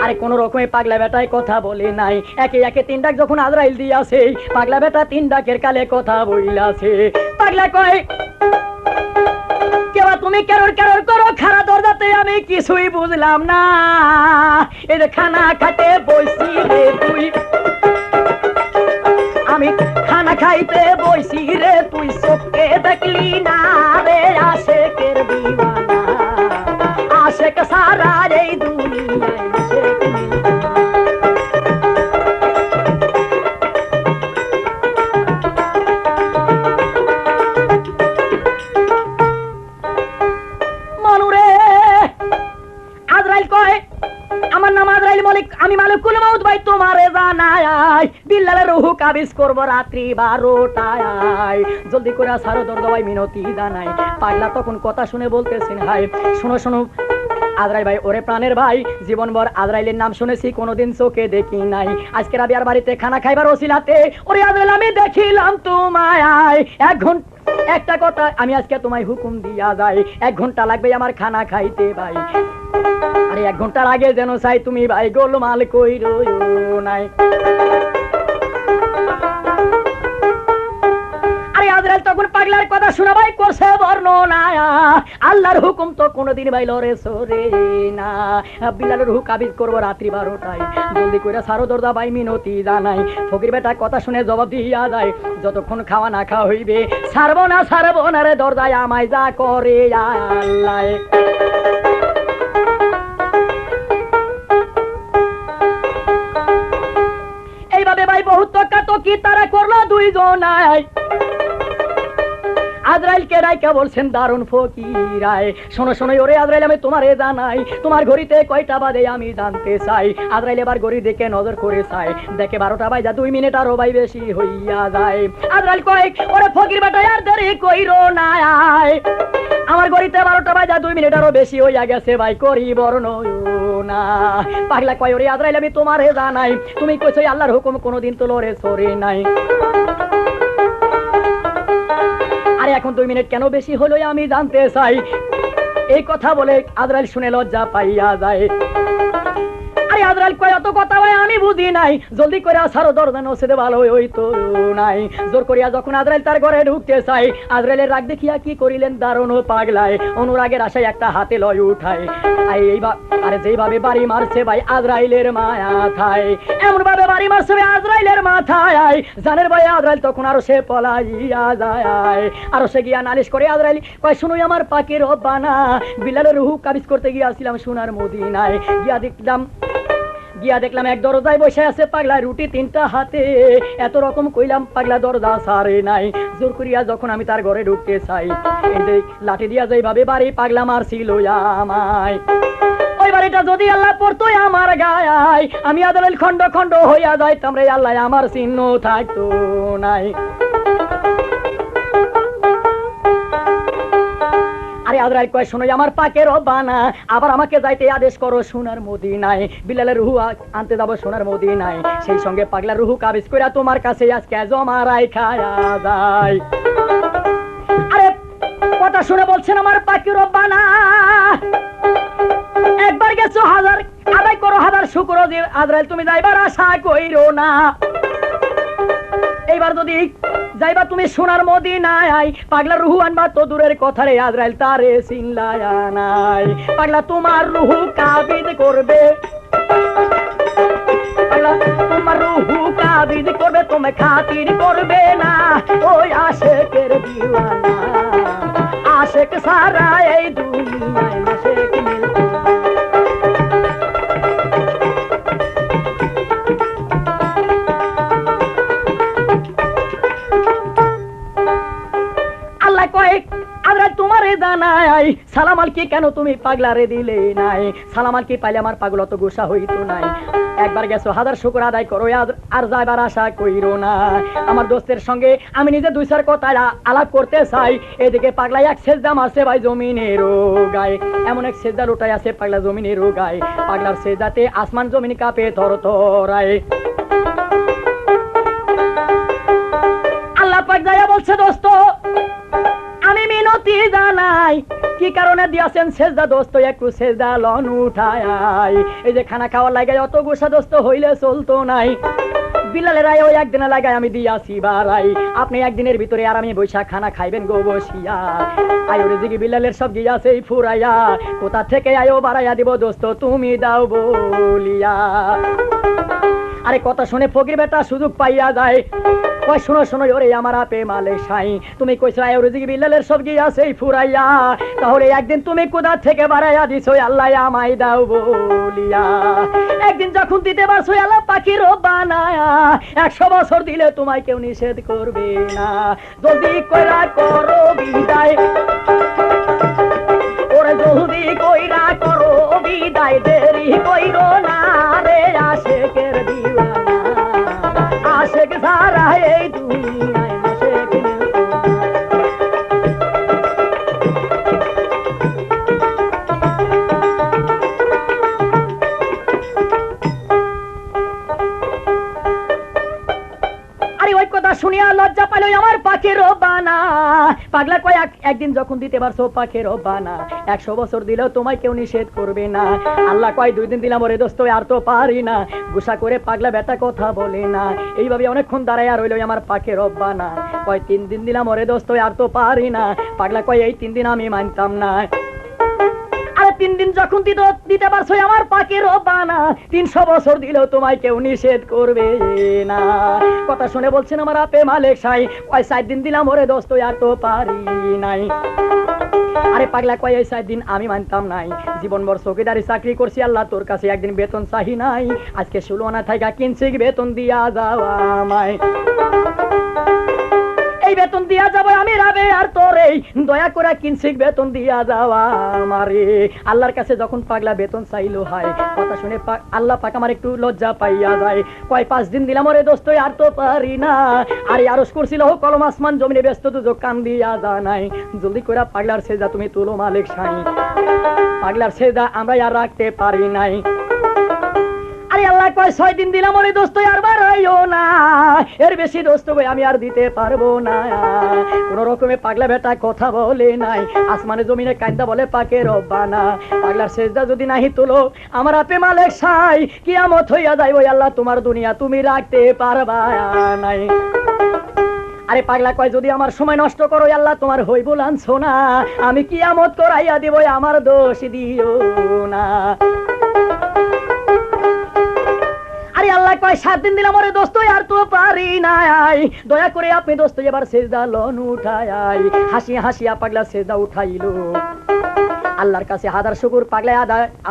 আরে কোন রকমে পাগলা বেটায় কথা বলে নাই, একে একে 3 ডাক যখন আজরাইল দিয়াছে, পাগলা বেটা 3 ডাকের কালে কথা বইলাছে। পাগলা কয়, কেবা তুমি কেরর কেরর করো খাড়া দরজাতে, আমি কিছুই বুঝলাম না, এই যে খানা খাইতে বইছি রে তুই, আমি খানা খাইতে বইছি রে তুই চোখে দেখলি না রে আশেকের দিওয়ানা, আশেক সারা এই দুনিয়ায় আশেক মিলনা। মানুরে আজরাইল কয় আমার নাম আজরাইল মালিক, আমি মালিকুল মউত ভাই তোমারে জানাই, বিল্লালের রূহ কাবিজ করব রাত্রি 12টায়, জলদি করে সারো দরজা ভাই মিনতি জানাই। পাগলা তখন কথা শুনে বলতেছেন হাই শোনো শোনো আজরাইল ভাই, ওরে প্রাণের ভাই, জীবনভর আজরাইলের নাম শুনেছি, কোনোদিন চোখে দেখি নাই, আজকে রাবিয়ার বাড়িতে খানা খাইবার ওসিলাতে ওরে আজরাইল আমি দেখিলাম তোমায়, একটা কথা আমি আজকে তোমায় হুকুম দিয়া যাই, 1 ঘন্টা লাগবে আমার খানা খাইতে ভাই, আরে 1 ঘন্টার আগে যেন চাই তুমি ভাই গোলমাল কইরো নাই। আরে আজরাইল তখন পাগলার কথা শোনা ভাই করছে বর্ণনা, আল্লাহর হুকুম তো কোনোদিন ভাই লরে সরে না, বিল্লালের রূহ কাবিজ করব রাত্রি 12টায়, জলদি কইরা সারো দরজা ভাই মিনতি জানাই। ফকির বেটা কথা শুনে জবাব দিয়া যায়, যতক্ষণ খাওয়া না খাওয়া হইবে ছাড়বো না রে দরজায় আমায় যা করে আল্লাহ। এইভাবে ভাই বহুত তকাতকি তারা করলো দুইজনাই, আজরাইলকে রাইকা বলছেন দারুণ ফকিরায়, শোনো শোনো ওরে আজরাইল আমি তোমারে জানাই, তোমার ঘড়িতে কয়টা বাজে আমি জানতে চাই। আজরাইল এবার ঘড়ি দেখে নজর করে চাই, দেখে 12টা বাজা 2 মিনিট আরো ভাই বেশি হইয়া যায়। আজরাইল কয় ওরে ফকির বেটা আর দেরি কইরো না, আমার ঘড়িতে 12টা বাজা 2 মিনিট আরো বেশি হইয়া গেছে ভাই করি বর্ণনা। পাগলা কয় ওরে আজরাইল আমি তোমারে জানাই, তুমি কইছো আল্লাহর হুকুম কোনোদিন তো লরে সরে নাই, আরে এখন 2 মিনিট কেন বেশি হলো আমি জানতে চাই। এই কথা বলে আজরাইল শুনে লজ্জা পাইয়া যায়। আরে আজরাইল কয় এত কথা ভাই আমি বুঝি নাই, জলদি করে সারো দরজা নসেদে ভালো হইতো নাই। জোর করিয়া যখন আজরাইল তার ঘরে ঢুকতে চাই, আজরাইলের রাগ দেখিয়া কি করিলেন দারুণ পাগলায়, অনুরাগের আশায় একটা হাতে লয় উঠায়, আরে যেইভাবে বাড়ি মারছে ভাই আজরাইলের মাথায়, এমন ভাবে বাড়ি মারছে আজরাইলের মাথায়, জানের ভাই আজরাইল তখন আরো সে পলাইয়া যায়, আরো সে গিয়া নালিশ করে আজরাইল কয় শুনুই আমার পাকের রব্বানা, বিল্লালের রূহ কাবিজ করতে গিয়েছিলাম সোনার মদিনায়, গিয়া দেখলাম এক দরজায় বসে আছে পাগলা, রুটি 3টা হাতে, এত রকম কইলাম পাগলা দরজা সারে নাই। জোর করিয়া যখন আমি তার ঘরে ঢুকতে চাই, এই যে লাঠি দিয়া যেভাবে বাড়ি পাগলা মারছিল আমায়, ওই বাড়িটা যদি আল্লাহ পড়তো আমার গায়, আমি আদরেল খন্ড খন্ড হইয়া যাইতাম রে আল্লাহ, আমার চিহ্ন থাকতো নাই। আরে আজরাইল কয় শোনো আমার পাকের রব্বানা, আবার আমাকে যাইতে আদেশ করো সোনার মদিনায়, বিল্লালের রূহ আনতে যাব সোনার মদিনায়, সেই সঙ্গে পাগলার রূহ কাবিজ কইরা তোমার কাছে আজকে জমা রাইখা যায়। আরে কথা শুনে বলছেন আমার পাকের রব্বানা, একবার গেছো হাজার আদায় করো হাজার শুকর, আজরাইল তুমি যাইবার আশা কইরো না, এইবার যদি যাইবা তুমি সোনার মদিনায়, পাগলা রূহ আনবা তো দূরের কথা রে আজরাইল তারে চিনলায় নাই, পাগলা তোমার রূহ কাবিজ করবে, পাগলা তোমার রূহ কাবিজ করবে, তুমি খাতির করবে না ওই আশেকের দিওয়ানা, আশেক সারা এই দুনিয়ায় আশেক মিলনা। তোমারে জানাই সালাম আলকি কেন তুমি পাগলারে দিলে নাই, সালাম আলকি পাইলে আমার পাগল তো গোসা হইতো নাই, একবার গেছো হাজার শুকর আদায় করো আর যাইবার আশা কইরো না। আমার দোস্তের সঙ্গে আমি নিজে 2-4 কথা আলাপ করতে চাই, এদিকে পাগলা এক সেজদা মারছে ভাই জমিনের গায়ে, এমন এক সেজদা লুটাই আছে পাগলা জমিনের গায়ে, পাগলার সেজদাতে আসমান জমিন কাঁপে থরথরায়। আল্লাহ পাক যাইয়া বলছে দোস্ত আমি মিনতি জানাই, কি কারণে দিয়াছেন সেজদা দোস্ত, একটু সেজদা লন উঠায়, এই যে খানা খাওয়ার লাগে অত গোসা দোস্ত হইলে চলতো নাই, বিলালের রায় ওই একদিনে লাগাই আমি দিয়াছি বাড়াই, আপনি একদিনের ভিতরে আর আমি বৈশাখ খানা খাইবেন গো বসিয়া। আয়োরে জিগি বিলালের সব গিয়াছে ফুরাইয়া, কোথা থেকে আয়ো বাড়াইয়া দিব দোস্ত তুমি দাও বলিয়া। আরে কথা শুনে ফকির বেটা সুযোগ পাইয়া যায়, কয় শোনো শোনো ওরে আমার আপে মালে সাই, তুমি কইছো আয়োরে জিগি বিলালের সব গিয়াছে ফুরাইয়া, তাহলে একদিন তুমি কোথা থেকে বাড়াইয়া দিছো আল্লাহ আমায় দাও বলিয়া। একদিন যখন দিতে পারছো আল্লাহ পাখির বানায়া, 100 বছর দিলে তোমায় কেউ নিষেধ করবে না, জলদি কইরা করো বিদায়, ওরে জলদি কইরা করো বিদায়, দেরি কইরো না রে আশেকের দিওয়ানা, আশেক সারা এই দুনিয়ায় আশেক শুনিয়া লজ্জা পাইল আমার পাখির বানা। পাগলা কয় একদিন যখন দিতে পারছো পাখির বানা, 100 বছর দিলেও তোমায় কেউ নিষেধ করবে না। আল্লাহ কয় 2 দিন দিলাম ওরে দোস্ত আর তো পারি না, গুসা করে পাগলা বেটা কথা বলে না। এইভাবে অনেকক্ষণ দাঁড়ায় আর হইল আমার পাখির বানা। কয় 3 দিন দিলাম ওরে দোস্ত আর তো পারি না। পাগলা কয় এই 3 দিন আমি মানতাম না। আরে 3 দিন যখন দিতে পারছো আমার পাখির বানা, 300 বছর দিলেও তোমায় কেউ নিষেধ করবে না। কথা শুনে বলছেন আমার আপে মালিক সাই, কয় 4 দিন দিলাম ওরে দোস্ত আর তো পারি নাই। আরে পাগলা কয় এই 4 দিন আমি মানতাম নাই, জীবনভর চৌকিদারি চাকরি করছি আল্লাহ তোর কাছে একদিন বেতন চাহি নাই, আজকে 16 আনা থাকা কিনছি বেতন দিয়া যাওয়া আমায়, এই বেতন দিয়া যাবো আমি রাবে আর তোরে, দয়া করে কিনছি বেতন দিয়া যাওয়া আমারে। আল্লাহর কাছে যখন পাগলা বেতন চাইলো হয়, কথা শুনে আল্লাহ পাক আমার একটু লজ্জা পাইয়া যায়। কয় 5 দিন দিলাম ওরে দোস্ত আর তো পারি না। আরে আরশ করছিল কলম আসমান জমিনে ব্যস্ত দুজক কান দিয়া জানাই, জলদি করে পাগলার সেজদা তুমি তুলো মালিক সাই। পাগলার সেজদা আমরা আর রাখতে পারি নাই। আরে আল্লাহ কয় 6 দিন দিলাম ওরে দোস্ত আর বাড়াইও না, এর বেশি দোস্ত আমি আর দিতে পারবো না। কোন রকমে পাগলা বেটা কথা বলে নাই, আসমানে জমিনে কান্দা বলে পাকে রব্বানা। পাগলার সেজদা যদি নাহি তুলো আমার আপে মালিক সাই, কিয়ামত হইয়া যাইব আল্লাহ তোমার দুনিয়া তুমি রাখতে পারবা নাই। আরে পাগলা কয় যদি আমার সময় নষ্ট করো আল্লাহ তোমার হইব লাঞ্ছো না, আমি কিয়ামত করাইয়া দিব আমার দোষ দিও না। আরে আল্লাহ কয় 7 দিন দিলাম ওরে দোস্ত আর তো পারি নাই, দয়া করে আপনি দোস্ত এবার সেজদা লন উঠাই। হাসিয়া হাসিয়া পাগলা সেজদা উঠাইলো, আল্লাহর কাছে হাজার শুকর পাগলা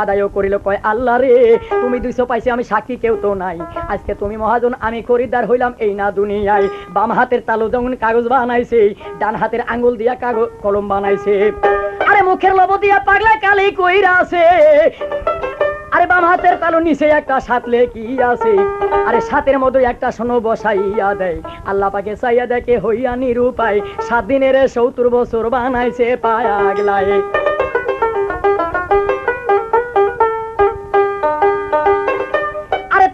আদায়ও করিল। কয় আল্লাহ রে তুমি 200 পাইছে আমি সাক্ষী কেউ তো নাই, আজকে তুমি মহাজন আমি খরিদ্দার হইলাম এই না দুনিয়ায়। বাম হাতের তালু যেমন কাগজ বানাইছে, ডান হাতের আঙ্গুল দিয়া কলম বানাইছে, আরে মুখের লব দিয়া পাগলা কালি কইরা আছে। আরে বাম হাতের তালু নিচে একটা সাতলে কি আছে, আরে সাতের মধ্যে একটা সোনো বসাইয়া দেয়। আল্লাহ পাকে চাইয়া দেখে হইয়া নিরুপায়, 7 দিনের 70 বছর বানাইছে পাগলায়।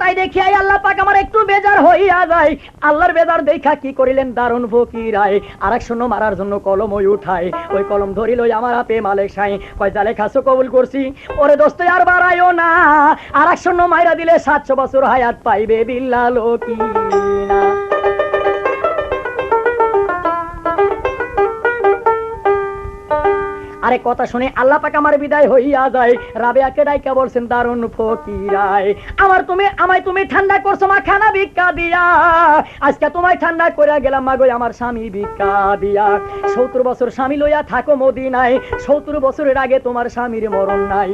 তাই দেখিয়া আল্লাহ পাক আমার একটু বেজার হইয়া যায়। আল্লাহর বেজার দেখা কি করিলেন দারুণ ফকিরায়, আরেক শূন্য মারার জন্য কলম ওই উঠায়। ওই কলম ধরিল আমার আপে মালিক সাই, কয় জালে খাসো কবুল করছি ওরে দোস্ত আর বাড়াইও না, আরেক শূন্য মাইরা দিলে 700 বছর হায়াত পাইবে বিল্লাল কি না। আরে কথা শুনে আল্লাহ পাক আমার বিদায় হইয়া যায়। রাবেয়াকে ডাইকা বলছেন দারুণ ফকিরায়, আমায় তুমি ঠান্ডা করছো মা খানা ভিক্ষা দিয়া, আজকে তোমায় ঠান্ডা করে গেলাম মাগো আমার স্বামী ভিক্ষা দিয়া। 70 বছর স্বামী লইয়া থাকো মদিনায়, 70 বছরের আগে তোমার স্বামীর মরণ নাই।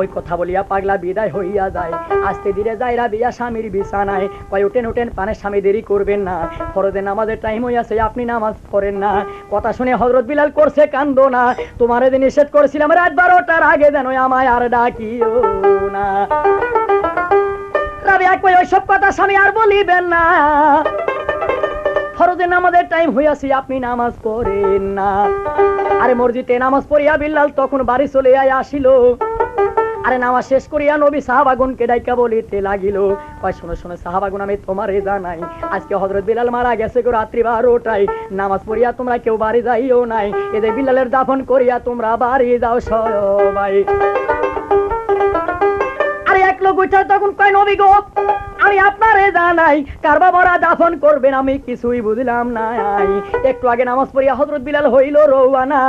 ওই কথা বলিয়া পাগলা বিদায় হইয়া যায়। আস্তে ধীরে যায় রাবিয়া স্বামীর বিছানায়, কয় উঠেন পানের স্বামী দেরি করবেন না, ফরজের নামাজের টাইম হইয়াছে আপনি নামাজ পড়েন না। কথা শুনে হযরত বিলাল করছে কান্দো না, তোমার এদিন নিষেধ করেছিলাম রাত 12টার আগে যেন আমায় আর ডাকিও না। রাবিয়া কয় ওইসব কথা স্বামী আর বলিবেন না, ফরজের নামাজের টাইম হইয়াছে আপনি নামাজ পড়েন না। আরে মসজিদে নামাজ পড়িয়া বিলাল তখন বাড়ি চলে আসিল। আরে নামাজ শেষ করিয়া নবী সাহাবাগণকে ডাইকা বলিতে লাগিল, কয় শোনো শোনো সাহাবাগণ আমি তোমারে জানাই, আজকে হযরত বিলাল মারা গেছে গো রাত্রি 12টায়, নামাজ পড়িয়া তোমরা কেউ বাড়ি যাইও নাই, এদের বিলালের দাফন করিয়া তোমরা বাড়ি যাও সবাই। আরে এক লোক উঠে তখন কয় নবী গো আমি আপনারে জানাই কারবা মরা দাফন করবেন আমি কিছুই বুঝলাম না। একটু আগে নামাজ পড়িয়া হযরত বিলাল হইল রওয়ানা।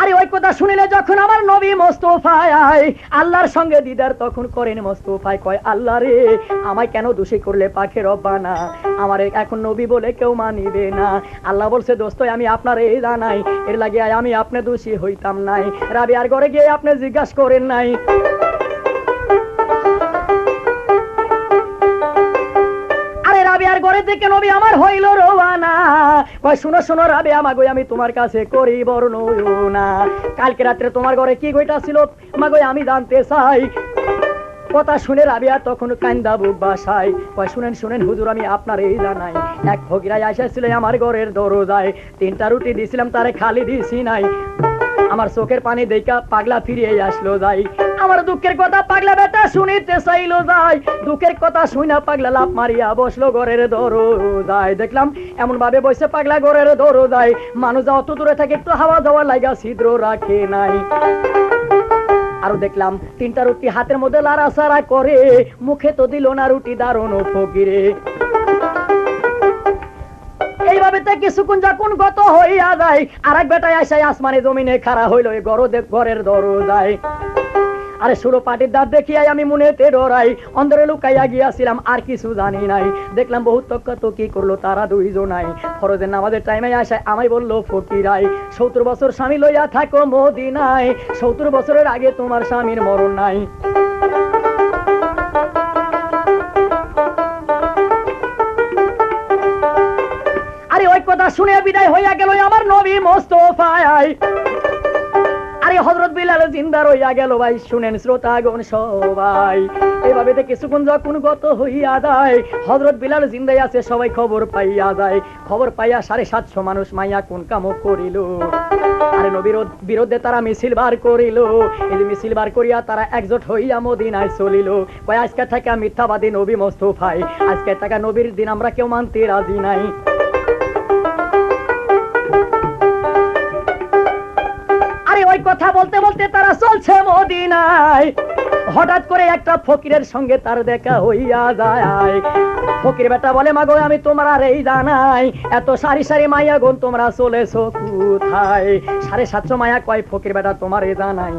আরে ওই কথা শুনিলে যখন আমার নবী মোস্তফায় আল্লাহর সঙ্গে দিদার তখন করেন মোস্তফায় কয় আল্লাহ রে আমায় কেন দোষী করলে পাখে রব্বানা, আমার এখন নবী বলে কেউ মানিবে না। আল্লাহ বলছে দোস্ত আমি আপনার এই জানাই এর লাগে আমি আপনি দোষী হইতাম নাই। রাবিয়ার ঘরে গিয়ে আপনি জিজ্ঞাসা করেন নাই। রাবিয়ার ঘরে থেকে নবী আমার হইল রওয়ানা। কয় শুনো শুনো রাবিয়া মাগো আমি তোমার কাছে করি বর্ণনা। কালকে রাত্রে তোমার ঘরে কি ঘটেছিল মাগো আমি জানতে চাই। কথা শুনে রাবিয়া তখন কান্দা বুক বাসায় কয় শুনেন শুনেন হুজুর আমি আপনার এই জানাই এক ফকিরাই এসেছিল আমার ঘরের দরজায়, 3টা রুটি দিছিলাম তারে খালি দিছি নাই। আমার চোখের পানি দেখা পাগলা ফিরিয়ে আসলো যাই। আমার দুঃখের কথা পাগলা বেটা শুনিতে চাইলো যাই। দুঃখের কথা শুনা পাগলা লাফ মারিয়া বসলো ঘরের দরজায়। দেখলাম এমন ভাবে বসে পাগলা ঘরের দরজায়, মানুষ অত দূরে থাকে একটু হাওয়া যাওয়া লাগা ছিদ্র রাখে নাই। আরো দেখলাম 3টা রুটি হাতের মধ্যে লাড়াচাড়া করে, মুখে তো দিল না রুটি দারুণ ফকিরে। এইভাবে কিছুক্ষণ যখন গত হইয়া যায় আরেক বেটায় আসে আসমানে জমিনে খাড়া হইল ঘরের দরজায়। আরে সুরো পাটির দাঁত দেখিয়াই আমি মনেতে ডরাই, অন্দরে লুকাইয়া গিয়াছিলাম আর কিছু জানি নাই। দেখলাম বহুত তক্কাতকি করলো তারা দুইজনাই। ফরজের নামাজের টাইমে আসে আমায় বললো ফকিরাই 70 বছর স্বামী লইয়া থাকো মদিনায়, 70 বছরের আগে তোমার স্বামীর মরণ নাই। আরে ওই কথা শুনে বিদায় হইয়া গেল আমার নবী মোস্তফায়। আরে হযরত বিলাল জিন্দা রইয়া গেল ভাই শুনেন শ্রোতাগণ সবাই। এইভাবে কিছুক্ষণ যখন গত হইয়া যায় হযরত বিলাল জিন্দাই আছে সবাই খবর পাইয়া যায়। খবর পাইয়া 750 মানুষ মাইয়া কোন কাম করিল। আরে নবীর বিরুদ্ধে তারা মিছিল বার করিল। এই যে মিছিল বার করিয়া তারা একজোট হইয়া মদিনায় চলিল। কয় আজকে থেকে মিথ্যাবাদী নবী মোস্তফায়, আজকে থেকে নবীর দিন আমরা কেউ মানতে রাজি নাই। ওই কথা বলতে বলতে তারা চলছে মদিনায়। হঠাৎ করে একটা ফকিরের সঙ্গে তার দেখা হইয়া যায়। ফকির বেটা বলে মাগো আমি তোমার আর এই জানাই এত সারি সারি মাইয়া গুন তোমরা চলেছো কোথায়? 750 মাইয়া কয় ফকির বেটা তোমার এই জানাই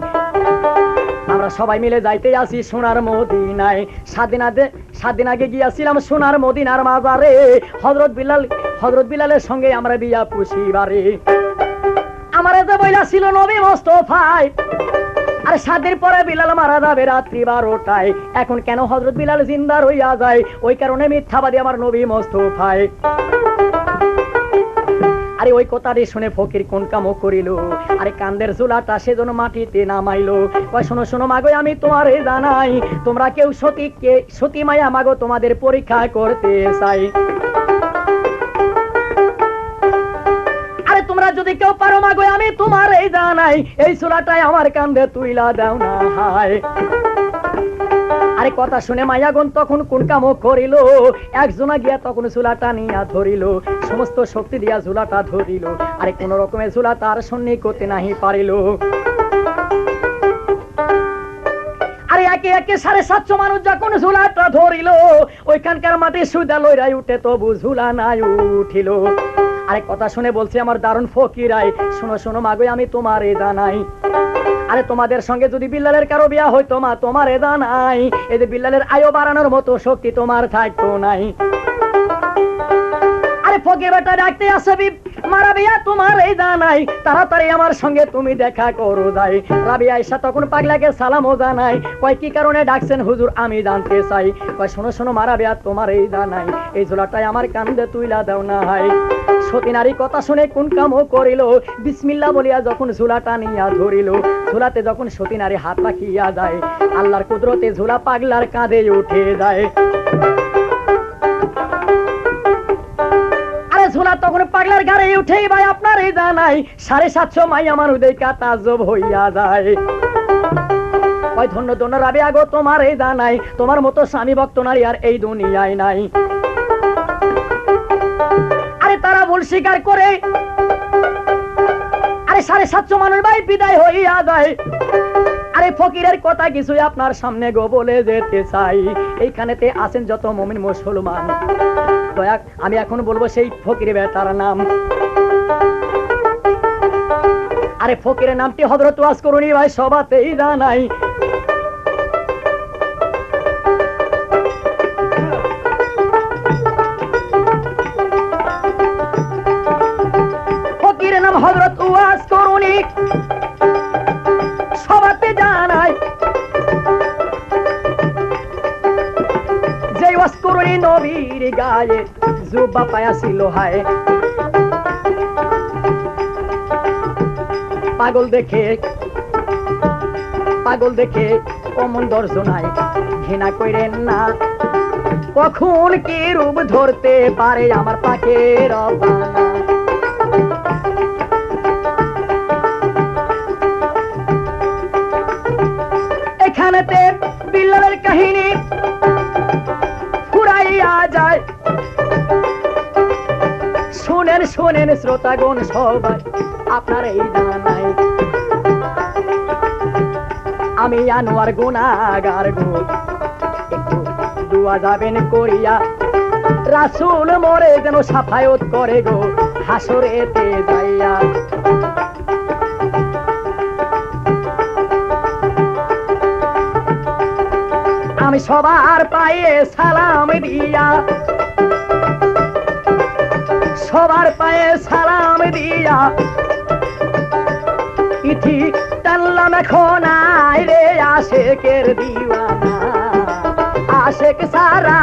আমরা সবাই মিলে যাইতে আসি সোনার মদিনায়। 7 দিন আগে গিয়াছিলাম সোনার মদিনার মাজারে, হযরত বিলালের সঙ্গে আমরা বিয়া পুষিবারে। আমারে যে বইলা ছিল নবী মোস্তফায়, আরে 7 দিন পরে বিলাল মারা যাবে রাত্রি 12টায়। এখন কেন হযরত বিলাল জিন্দা রইয়া যায়? ওই কারণে মিথ্যাবাদী আমার নবী মোস্তফায়। আরে ওই কথাটি শুনে ফকির কোন কামও করিল, আরে কান্দের ঝুলাটা সেজন্য মাটিতে নামাইলো। কয় শোনো শোনো মাগো আমি তোমারে জানাই তোমরা কেউ সতী মায়া মাগো তোমাদের পরীক্ষা করতে চাই। তোমরা যদি কেউ পারো মাগো আমি তোমার এই জানাই এই চুলাটাই আমার কান্দে তুইলা দাও না হায়। আরে কথা শুনে মায়াগণ তখন কোন কামও করিল, একজনা গিয়া তখন চুলাটা নিয়া ধরিল, সমস্ত শক্তি দিয়া চুলাটা ধরিল। আরে কোন রকমের চুলা তার সন্নি করতে নাহি পারিল। আরে একে একে 750 মানুষ যখন ঝুলাটা ধরিল, ওইখানকার মাটি সুদা লইরাই উঠে তবু ঝুলা নাই উঠিল। আরে কথা শুনে বলছি আমার দারুণ ফকিরাই শোনো শোনো মাগো আমি তোমারে জানাই, আরে তোমাদের সঙ্গে যদি বিল্লালের কারো বিয়া হইতো মা তোমারে জানাই এই যে বিল্লালের আয়ু বাড়ানোর মতো শক্তি তোমার থাকতো নাই। আরে ফকির বেটা ডাকতে আসবি মারা বিয়া তোমার এই জানাই তাড়াতাড়ি আমার সঙ্গে তুমি দেখা করো যাই। রাবিয়া আয়েশা তখন পাগলাকে সালামও জানাই, কয় কি কারণে ডাকছেন হুজুর আমি জানতে চাই। কয় শোনো শোনো মারা বিয়া তোমার এই জানাই এই ঝোলাটাই আমার কান্দে তুইলা দাও না হাই। সতী নারী কথা শুনে কোন কামও করিল, বিসমিল্লাহ বলিয়া যখন ঝোলাটা নিয়া ধরিল, ঝোলাতে যখন সতী নারী হাত রাখিয়া যায় আল্লাহর কুদরতে ঝোলা পাগলার কাঁধে উঠে যায়। ঝোলা তখন পাগলার গাড়ি উঠেই ভাই আপনার এই জানাই 750 মাই আমার উদয়কা তাজ্জব হইয়া যায়। ওই ধন্য ধন্য রাবিয়া গো তোমার এই জানাই তোমার মতো স্বামী ভক্ত নারী আর এই দুনিয়ায় নাই। আরে তারা ভুল স্বীকার করে আরে 750 মানুষ ভাই বিদায় হইয়া যায়। আরে ফকিরের কথা কিছু আপনার সামনে গো বলে যেতে চাই। এইখানেতে আছেন যত মুমিন মুসলমান, দয়া আমি এখন বলবো সেই ফকির বেটার নাম। আরে ফকিরের নামটি হযরত ওয়াজ করুনি ভাই সবাতেই জানাই। ফকিরের নাম হযরত ওয়াজ করুনি সবাতে জানাই। যে ওয়াজ করুনি নবীর গায়ে জুব্বা পায়াছিল হায়, পাগল দেখে অমন দর্শনায় ঘৃণা কইরেন না, কখন কি রূপ ধরতে পারে আমার পাকের রব্বানা। এখানেতে বিল্লালের কাহিনী ফুরাইয়া যায়। শুনেন শুনেন শ্রোতাগণ সবাই আপনার এই জানাই, আমি আনোয়ার গুনাহগার গো, একটু দুয়া যাবেন করিয়া, রাসূল মোরে যেন সাফায়াত করে গো হাসরেতে যাইয়া। আমি সবার পায়ে সালাম দিয়া, সবার পায়ে সালাম দিয়া ইথি টানলাম এখন আয় রে আশেকের দিওয়ানা, আশেক সারা